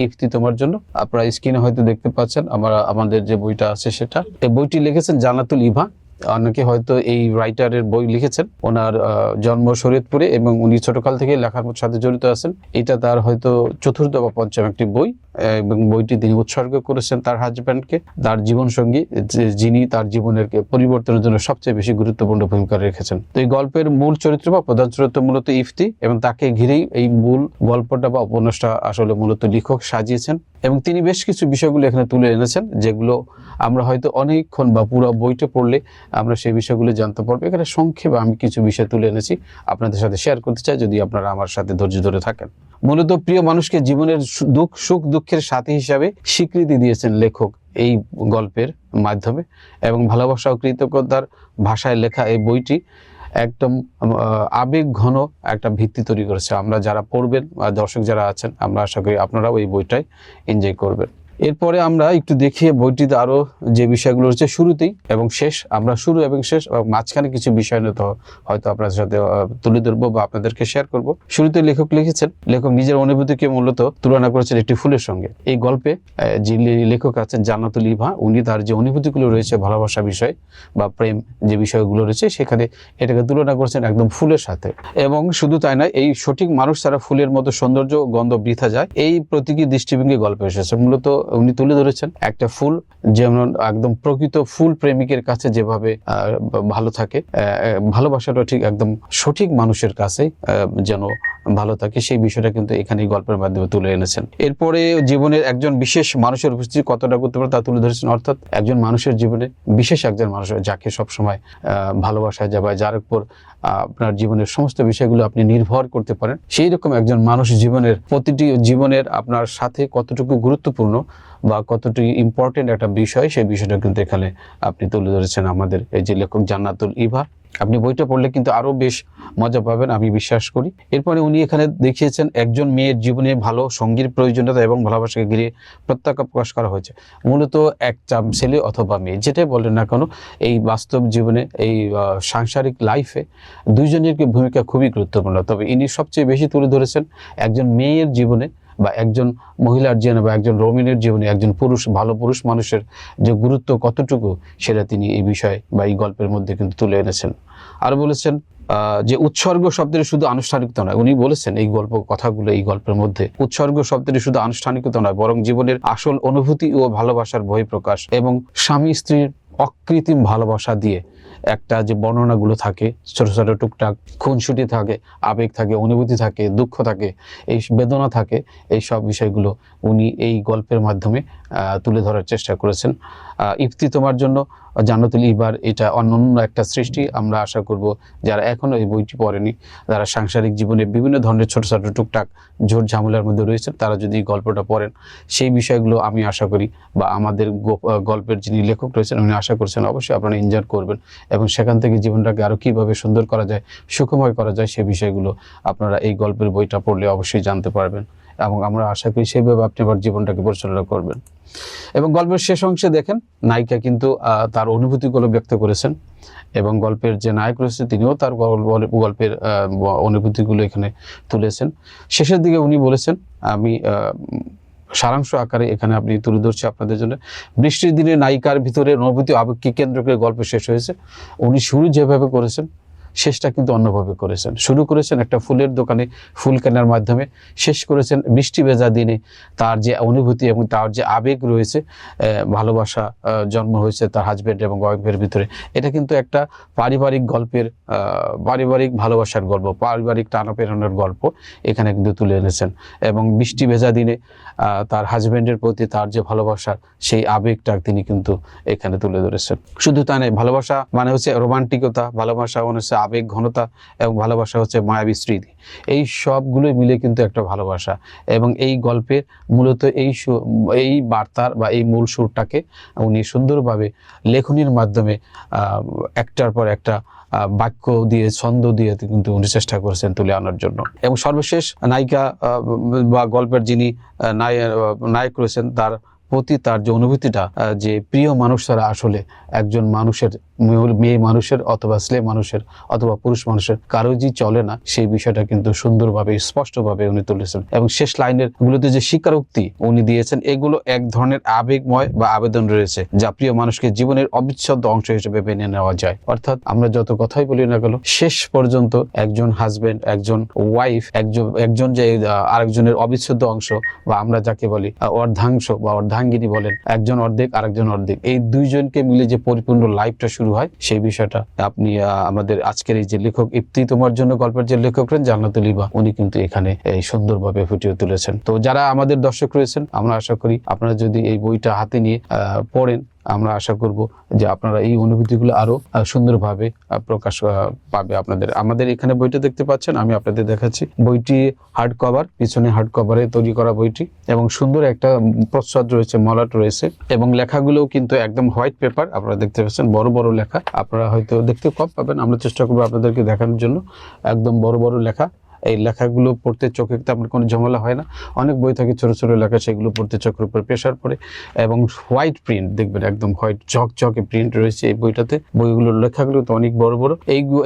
ইফতি তোমার জন্য। আপনারা স্ক্রিনে হয়তো দেখতে পাচ্ছেন আমাদের যে বইটা আছে সেটা। এই বইটি লিখেছেন জান্নাতুল ইভা। অনেকে হয়তো এই রাইটারের বই লিখেছেন। ওনার জন্ম শরীয়তপুরে এবং উনি ছোটকাল থেকে লেখার সাথে জড়িত আছেন। এটা তার হয়তো চতুর্থ বা পঞ্চম একটি বই এবং বইটি তিনি উৎসর্গ করেছেন তার হাজব্যান্ডকে, তার জীবনসঙ্গী, যিনি তার জীবনের পরিবর্তনের জন্য সবচেয়ে বেশি গুরুত্বপূর্ণ ভূমিকা রেখেছেন। তো এই গল্পের মূল চরিত্র বা প্রধান চরিত্র মূলত ইফতি এবং তাকে ঘিরেই এই মূল গল্পটা বা উপন্যাসটা আসলে মূলত লেখক সাজিয়েছেন এবং তিনি বেশ কিছু বিষয়গুলো এখানে তুলে এনেছেন যেগুলো আমরা হয়তো অনেকক্ষণ বা পুরো বইটা পড়লে আমরা সেই বিষয়গুলো জানতে পারবো। এখানে সংক্ষেপে আমি কিছু বিষয় তুলে এনেছি, আপনাদের সাথে শেয়ার করতে চাই যদি আপনারা আমার সাথে ধৈর্য ধরে থাকেন। মূলত প্রিয় মানুষকে জীবনের সুখ দুঃখের সাথী হিসাবে স্বীকৃতি দিয়েছেন লেখক এই গল্পের মাধ্যমে এবং ভালোবাসা ও কৃতজ্ঞতার ভাষায় লেখা এই বইটি একদম আবেগ ঘন একটা ভিত্তি তৈরি করেছে। আমরা যারা পড়বেন বা দর্শক যারা আছেন, আমরা আশা করি আপনারাও এই বইটাই এনজয় করবেন। এরপরে আমরা একটু দেখি বইটিতে আরো যে বিষয়গুলো রয়েছে শুরুতেই এবং শেষ। আমরা শুরু এবং শেষ এবং মাঝখানে কিছু বিষয় নিয়ে তো হয়তো আপনাদের সাথে তুলে ধরবো বা আপনাদেরকে শেয়ার করব। শুরুতে লেখক লিখেছেন, লেখক নিজের অনুভূতিকে মূলত তুলনা করেছেন একটি ফুলের সঙ্গে। এই গল্পে যে লেখক আছেন জান্নাতুল ইভা, উনি তার যে অনুভূতিগুলো রয়েছে ভালোবাসা বিষয় বা প্রেম যে বিষয়গুলো রয়েছে সেখানে এটাকে তুলনা করেছেন একদম ফুলের সাথে। এবং শুধু তাই নয়, এই সঠিক মানুষ ছাড়া ফুলের মতো সৌন্দর্য গন্ধ বৃথা যায়, এই প্রতীকী দৃষ্টিভঙ্গি গল্পে এসেছে। মূলত উনি তুলে ধরেছেন একটা ফুল যেমন একদম প্রকৃত ফুল প্রেমিকের কাছে যেভাবে ভালো থাকে, ভালোবাসাটা ঠিক একদম সঠিক মানুষের কাছে যেন ভালো থাকে, সেই বিষয়টা কিন্তু এখানে এই গল্পের মাধ্যমে তুলে এনেছেন। এরপরে জীবনের একজন বিশেষ মানুষের উপস্থিতি কতটা গুরুত্বপূর্ণ তা তুলে ধরেছেন। অর্থাৎ একজন মানুষের জীবনে বিশেষ একজন মানুষ যাকে সবসময় ভালোবাসা যাবে, যার উপর আপনার জীবনের সমস্ত বিষয়গুলো আপনি নির্ভর করতে পারেন, সেই রকম একজন মানুষ জীবনের প্রতিটি জীবনের আপনার সাথে কতটুকু গুরুত্বপূর্ণ বা কতটুকু ইম্পর্টেন্ট একটা বিষয়, সেই বিষয়টা কিন্তু এখানে আপনি তুলে ধরেছেন আমাদের এই যে লেখক জান্নাতুল ইভা। আপনি বইটা পড়লে কিন্তু আরো বেশ মজা পাবেন, আমি বিশ্বাস করি। এরপরে উনি এখানে দেখিয়েছেন একজন মেয়ের জীবনে ভালো সঙ্গীর প্রয়োজনীয়তা এবং ভালোবাসাকে ঘিরে প্রত্যাখ্যা প্রকাশ করা হয়েছে। মূলত একটা ছেলে অথবা মেয়ে যেটাই বলেন না কেন, এই বাস্তব জীবনে এই সাংসারিক লাইফে দুইজনের ভূমিকা খুবই গুরুত্বপূর্ণ। তবে ইনি সবচেয়ে বেশি তুলে ধরেছেন একজন মেয়ের জীবনে বা একজন মহিলার জীবনে বা একজন রোমিনের জীবনে একজন পুরুষ, ভালো পুরুষ মানুষের যে গুরুত্ব কতটুকু সেটা তিনি এই বিষয়ে বা এই গল্পের মধ্যে কিন্তু তুলে এনেছেন। আর বলেছেন যে উৎসর্গ শব্দের শুধু আনুষ্ঠানিকতা নয়, উনি বলেছেন এই কথাগুলো এই গল্পের মধ্যে, উৎসর্গ শব্দের শুধু আনুষ্ঠানিকতা নয় বরং জীবনের আসল অনুভূতি ও ভালোবাসার বহিঃপ্রকাশ এবং স্বামী স্ত্রীর অকৃত্রিম ভালোবাসা দিয়ে একটা যে বর্ণনাগুলো থাকে, ছোট ছোট টুকটাক খুনসুটি থাকে, আবেগ থাকে, অনুভূতি থাকে, দুঃখ থাকে, এই বেদনা থাকে, এই সব বিষয়গুলো উনি এই গল্পের মাধ্যমে তুলে ধরার চেষ্টা করেছেন। ইফতি তোমার জন্য জান্নাতুল ইভার এটা অনন্য একটা সৃষ্টি। আমরা আশা করব যারা এখনো এই বইটি পড়েনি, যারা সাংসারিক জীবনে বিভিন্ন ধরনের ছোট ছোট টুকটাক ঝোট ঝামেলার মধ্যে রয়েছেন, তারা যদি এই গল্পটা পড়েন, সেই বিষয়গুলো আমি আশা করি বা আমাদের গল্পের যিনি লেখক রয়েছেন উনি আশা করছেন অবশ্যই আপনারা এনজয় করবেন এবং সেখান থেকে জীবনটাকে আরো কিভাবে সুন্দর করা যায়, সুখময় করা যায়, সেই বিষয়গুলো আপনারা এই গল্পের বইটা পড়লে অবশ্যই জানতে পারবেন এবং আমরা আশা করি সেইভাবে আপনি আবার জীবনটাকে পরিচালনা করবেন। এবং গল্পের শেষ অংশে দেখেন নায়িকা কিন্তু তার অনুভূতিগুলো ব্যক্ত করেছেন এবং গল্পের যে নায়ক রয়েছে তিনিও তার গল্পের অনুভূতিগুলো এখানে তুলেছেন। শেষের দিকে উনি বলেছেন, আমি সারাংশ আকারে এখানে আপনি তুলে ধরছি আপনাদের জন্য। বৃষ্টির দিনে নায়িকার ভিতরে অনুভূতি আবেগকে কেন্দ্র করে গল্প শেষ হয়েছে। উনি শুরু যেভাবে করেছেন শেষটা কিন্তু অন্যভাবে করেছেন। শুরু করেছেন একটা ফুলের দোকানে ফুল কেনার মাধ্যমে, শেষ করেছেন বৃষ্টি ভেজা দিনে তার যে অনুভূতি এবং তার যে আবেগ রয়েছে, ভালোবাসা জন্ম হয়েছে তার হাজব্যান্ড এবং ওয়াইফের ভিতরে। এটা কিন্তু একটা পারিবারিক গল্পের, পারিবারিক ভালোবাসার গল্প, পারিবারিক টানাপেরানোর গল্প এখানে কিন্তু তুলে এনেছেন এবং বৃষ্টি ভেজা দিনে তার হাজব্যান্ডের প্রতি তার যে ভালোবাসা, সেই আবেগটা তিনি কিন্তু এখানে তুলে ধরেছেন। শুধু তা নয়, ভালোবাসা মানে হচ্ছে রোমান্টিকতা, ভালোবাসা মানে হচ্ছে আবেগ ঘনতা এবং ভালোবাসা হচ্ছে মায়াবী স্মৃতি, এই সবগুলোই মিলে কিন্তু একটা ভালোবাসা। এবং এই গল্পে মূলত এই বার্তার বা এই মূল সুরটাকে উনি সুন্দরভাবে লেখনীর মাধ্যমে একটার পর একটা বাক্য দিয়ে, ছন্দ দিয়ে কিন্তু উনি চেষ্টা করেছেন তুলে আনার জন্য। এবং সর্বশেষ নায়িকা বা গল্পের যিনি নায়ক রয়েছেন তার প্রতি তার যে অনুভূতিটা, যে প্রিয় মানুষ ছাড়া আসলে একজন মানুষের মেয়ে মানুষের অথবা ছেলে মানুষের অথবা পুরুষ মানুষের কারো যে চলে না, সেই বিষয়টা কিন্তু সুন্দরভাবে স্পষ্টভাবে উনি তুলেছেন। এবং শেষ লাইনের গুলোতে যে স্বীকারোক্তি উনি দিয়েছেন, এগুলো এক ধরনের আবেগময় বা আবেদন রয়েছে, যা প্রিয় মানুষকে জীবনের অবিচ্ছেদ্য অংশ হিসেবে মেনে নেওয়া যায়। অর্থাৎ আমরা যত কথাই বলি না কেন, শেষ পর্যন্ত একজন হাজবেন্ড, একজন ওয়াইফ, একজন যে আরেকজনের অবিচ্ছেদ্য অংশ, বা আমরা যাকে বলি অর্ধাংশ বা অর্ধাঙ্গিনী বলেন, একজন অর্ধেক আরেকজন অর্ধেক, এই দুইজনকে মিলে যে পরিপূর্ণ লাইফটা শুরু হয়, সেই বিষয়টা আপনি আমাদের আজকের এই যে লেখক, ইপ্তি তোমার জন্য গল্পের যে লেখক রয়েছেন জান্নাতুল ইভা, উনি কিন্তু এখানে এই সুন্দরভাবে ফুটিয়ে তুলেছেন। তো যারা আমাদের দর্শক রয়েছেন, আমরা আশা করি আপনারা যদি এই বইটা হাতে নিয়ে পড়েন, আমরা আশা করব যে আপনারা এই অনুভূতিগুলো আরো সুন্দরভাবে প্রকাশ পাবে আপনাদের। আমাদের এখানে বইটা দেখতে পাচ্ছেন, আমি আপনাদের দেখাচ্ছি। বইটি হার্ড কভার, পিছনে হার্ড কভারে তৈরি করা বইটি, এবং সুন্দর একটা প্রচ্ছদ রয়েছে, মলাট রয়েছে, এবং লেখাগুলোও কিন্তু একদম হোয়াইট পেপার। আপনারা দেখতে পাচ্ছেন বড় বড় লেখা, আপনারা হয়তো দেখতে কম পাবেন, আমরা চেষ্টা করবো আপনাদেরকে দেখানোর জন্য। একদম বড় বড় লেখা, এই লেখাগুলো পড়তে চোখে তেমন কোনো ঝামেলা হয় না। অনেক বই থাকে ছোট ছোট লেখা, সেগুলো পড়তে চোখের উপর প্রেশার পড়ে। এবং হোয়াইট প্রিন্ট দেখবেন, একদম হোয়াইট ঝকঝকে প্রিন্ট রয়েছে এই বইটাতে। বইগুলোর লেখাগুলো তো অনেক বড় বড়,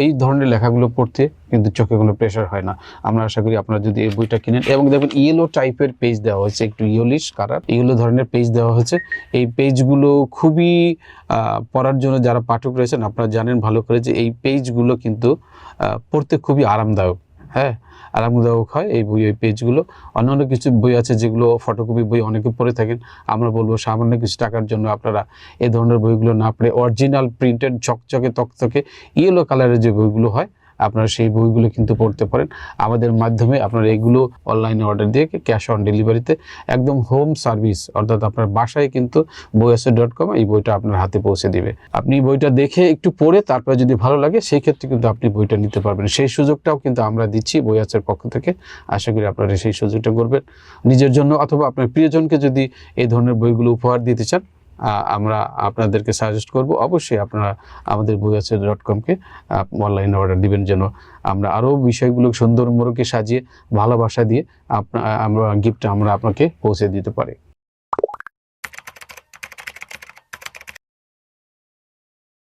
এই ধরনের লেখাগুলো পড়তে কিন্তু চোখে কোনো প্রেশার হয় না। আমরা আশা করি আপনারা যদি এই বইটা কিনেন, এবং দেখবেন ইয়েলো টাইপের পেজ দেওয়া হয়েছে, একটু ইয়েলিশ কালার, ইয়েলো ধরনের পেজ দেওয়া হয়েছে। এই পেজগুলো খুবই পড়ার জন্য যারা পাঠক রয়েছেন, আপনারা জানেন ভালো করে যে এই পেজগুলো কিন্তু পড়তে খুবই আরামদায়ক। হ্যাঁ, আরামদায়ক হয় এই বই, এই পেজগুলো। অন্যান্য কিছু বই আছে যেগুলো ফটোকপি বই অনেকে পড়ে থাকেন, আমরা বলবো সামান্য কিছু টাকার জন্য আপনারা এই ধরনের বইগুলো না পড়ে অরিজিনাল প্রিন্টেড ঝকঝকে তকতকে ইয়েলো কালারের যে বইগুলো হয়, আপনারা সেই বইগুলো কিন্তু পড়তে পারেন। আমাদের মাধ্যমে আপনারা এগুলো অনলাইনে অর্ডার দিয়ে ক্যাশ অন ডেলিভারিতে একদম হোম সার্ভিস, অর্থাৎ আপনার বাসায় কিন্তু boyaser.com এই বইটা আপনার হাতে পৌঁছে দিবে। আপনি বইটা দেখে একটু পড়ে তারপরে যদি ভালো লাগে, সেই ক্ষেত্রে কিন্তু আপনি বইটা নিতে পারবেন। সেই সুযোগটাও কিন্তু আমরা দিচ্ছি বয়াসের পক্ষ থেকে। আশা করি আপনারা সেই সুযোগটা করবেন নিজের জন্য, অথবা আপনার প্রিয়জনকে যদি এই ধরনের বইগুলো উপহার দিতে চান, আমরা আপনাদেরকে সাজেস্ট করব অবশ্যই আপনারা আমাদের boyaser.com-কে অনলাইনে অর্ডার দিবেন, যেন আমরা আরও বিষয়গুলো সুন্দর মোড়কে সাজিয়ে ভালোবাসা দিয়ে আমরা গিফট আমরা আপনাকে পৌঁছে দিতে পারি।